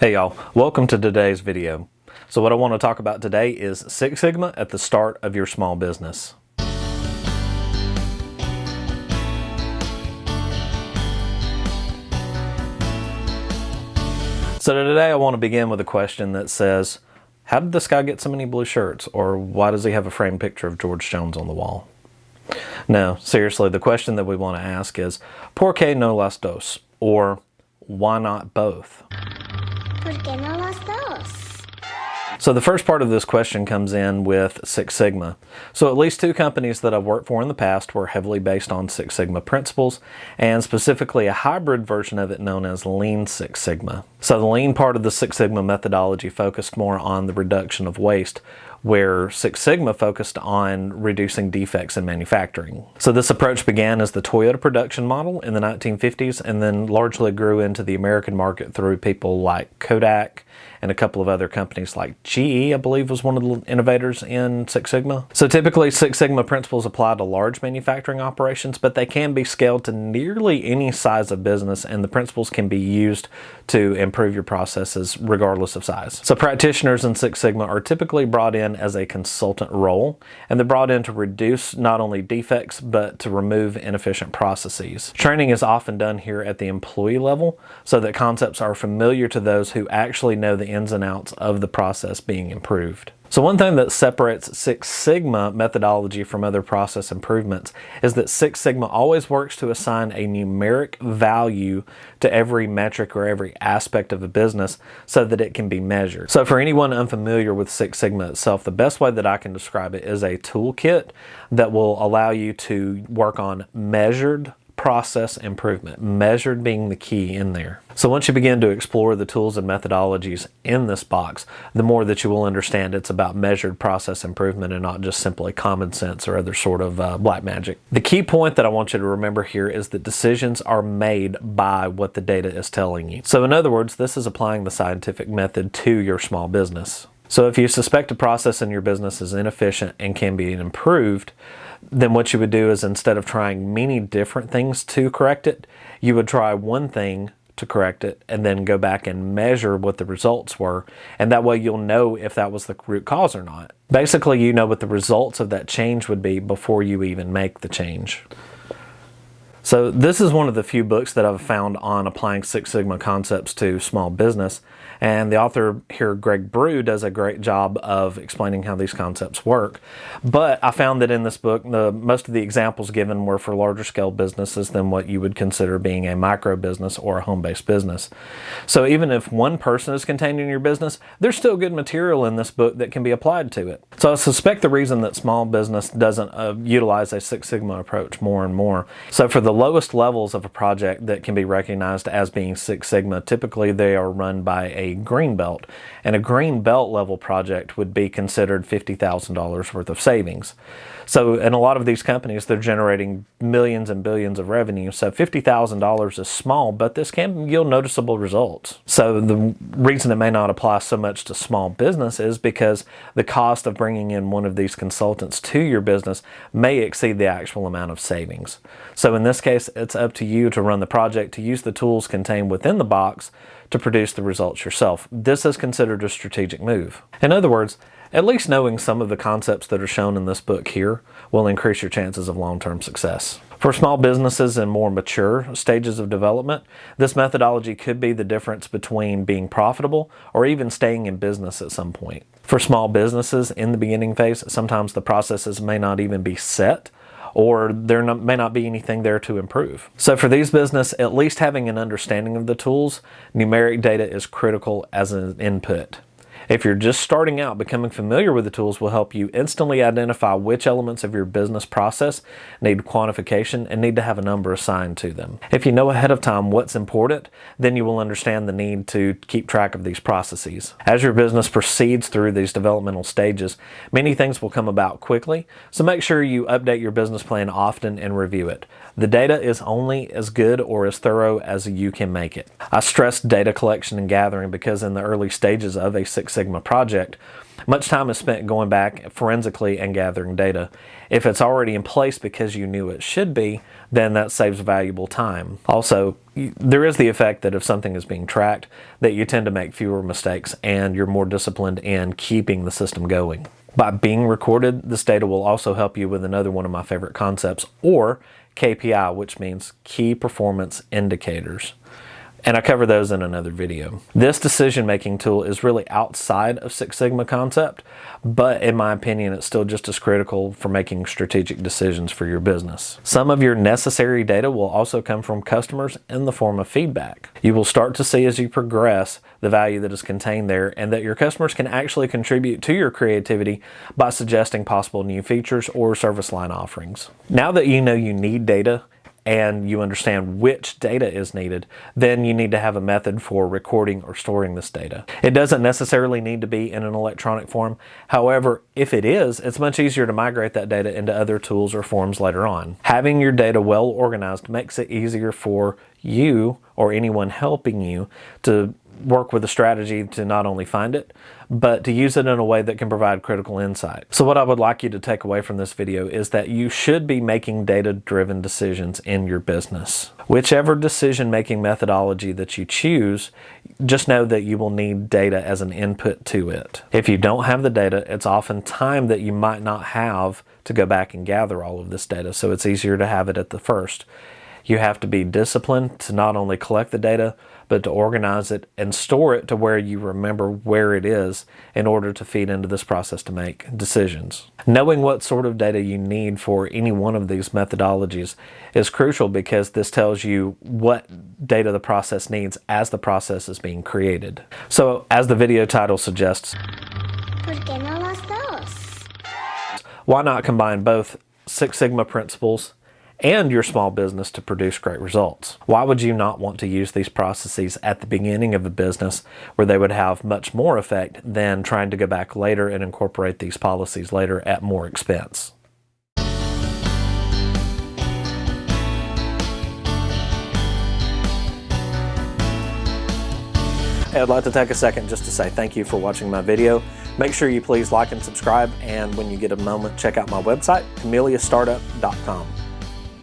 Hey y'all, welcome to today's video. So what I want to talk about today is Six Sigma at the start of your small business. So today I want to begin with a question that says, how did this guy get so many blue shirts? Or why does he have a framed picture of George Jones on the wall? No, seriously, the question that we want to ask is, ¿Por qué no las dos? Or why not both? ¿Por qué no las dos? So the first part of this question comes in with Six Sigma. So at least two companies that I've worked for in the past were heavily based on Six Sigma principles, and specifically a hybrid version of it known as Lean Six Sigma. So the Lean part of the Six Sigma methodology focused more on the reduction of waste, where Six Sigma focused on reducing defects in manufacturing. So this approach began as the Toyota production model in the 1950s and then largely grew into the American market through people like Kodak and a couple of other companies like GE, I believe, was one of the innovators in Six Sigma. So typically Six Sigma principles apply to large manufacturing operations, but they can be scaled to nearly any size of business, and the principles can be used to improve your processes regardless of size. So practitioners in Six Sigma are typically brought in as a consultant role, and they're brought in to reduce not only defects, but to remove inefficient processes. Training is often done here at the employee level so that concepts are familiar to those who actually know the ins and outs of the process being improved. So one thing that separates Six Sigma methodology from other process improvements is that Six Sigma always works to assign a numeric value to every metric or every aspect of a business so that it can be measured. So for anyone unfamiliar with Six Sigma itself, the best way that I can describe it is a toolkit that will allow you to work on measured process improvement, measured being the key in there. So once you begin to explore the tools and methodologies in this box, the more that you will understand it's about measured process improvement and not just simply common sense or other sort of black magic. The key point that I want you to remember here is that decisions are made by what the data is telling you. So in other words, this is applying the scientific method to your small business. So if you suspect a process in your business is inefficient and can be improved, then what you would do is, instead of trying many different things to correct it, you would try one thing to correct it and then go back and measure what the results were, and that way you'll know if that was the root cause or not. Basically, you know what the results of that change would be before you even make the change. So this is one of the few books that I've found on applying Six Sigma concepts to small business, and the author here, Greg Brew, does a great job of explaining how these concepts work. But I found that in this book, most of the examples given were for larger scale businesses than what you would consider being a micro business or a home-based business. So even if one person is contained in your business, there's still good material in this book that can be applied to it. So I suspect the reason that small business doesn't utilize a Six Sigma approach more and more. So for the lowest levels of a project that can be recognized as being Six Sigma, typically they are run by a green belt, and a green belt level project would be considered $50,000 worth of savings. So in a lot of these companies, they're generating millions and billions of revenue, so $50,000 is small, but this can yield noticeable results. So the reason it may not apply so much to small business is because the cost of bringing in one of these consultants to your business may exceed the actual amount of savings. So in this case, it's up to you to run the project, to use the tools contained within the box to produce the results yourself. This is considered a strategic move. In other words, at least knowing some of the concepts that are shown in this book here will increase your chances of long-term success. For small businesses in more mature stages of development, this methodology could be the difference between being profitable or even staying in business at some point. For small businesses in the beginning phase, sometimes the processes may not even be set, or there may not be anything there to improve. So for these businesses, at least having an understanding of the tools, numeric data is critical as an input. If you're just starting out, becoming familiar with the tools will help you instantly identify which elements of your business process need quantification and need to have a number assigned to them. If you know ahead of time what's important, then you will understand the need to keep track of these processes. As your business proceeds through these developmental stages, many things will come about quickly, so make sure you update your business plan often and review it. The data is only as good or as thorough as you can make it. I stress data collection and gathering because in the early stages of a Six Sigma project, much time is spent going back forensically and gathering data. If it's already in place because you knew it should be, then that saves valuable time. Also, there is the effect that if something is being tracked, that you tend to make fewer mistakes and you're more disciplined in keeping the system going. By being recorded, this data will also help you with another one of my favorite concepts, or KPI, which means Key Performance Indicators. And I cover those in another video. This decision-making tool is really outside of Six Sigma concept, but in my opinion, it's still just as critical for making strategic decisions for your business. Some of your necessary data will also come from customers in the form of feedback. You will start to see as you progress the value that is contained there, and that your customers can actually contribute to your creativity by suggesting possible new features or service line offerings. Now that you know you need data, and you understand which data is needed, then you need to have a method for recording or storing this data. It doesn't necessarily need to be in an electronic form. However, if it is, it's much easier to migrate that data into other tools or forms later on. Having your data well organized makes it easier for you or anyone helping you to work with a strategy to not only find it, but to use it in a way that can provide critical insight. So what I would like you to take away from this video is that you should be making data-driven decisions in your business. Whichever decision-making methodology that you choose, just know that you will need data as an input to it. If you don't have the data, it's often time that you might not have to go back and gather all of this data, so it's easier to have it at the first. You have to be disciplined to not only collect the data, but to organize it and store it to where you remember where it is in order to feed into this process to make decisions. Knowing what sort of data you need for any one of these methodologies is crucial, because this tells you what data the process needs as the process is being created. So, as the video title suggests, ¿Por qué no las dos? why not combine both Six Sigma principles and your small business to produce great results? Why would you not want to use these processes at the beginning of a business where they would have much more effect than trying to go back later and incorporate these policies later at more expense? Hey, I'd like to take a second just to say thank you for watching my video. Make sure you please like and subscribe, and when you get a moment, check out my website, CameliaStartup.com.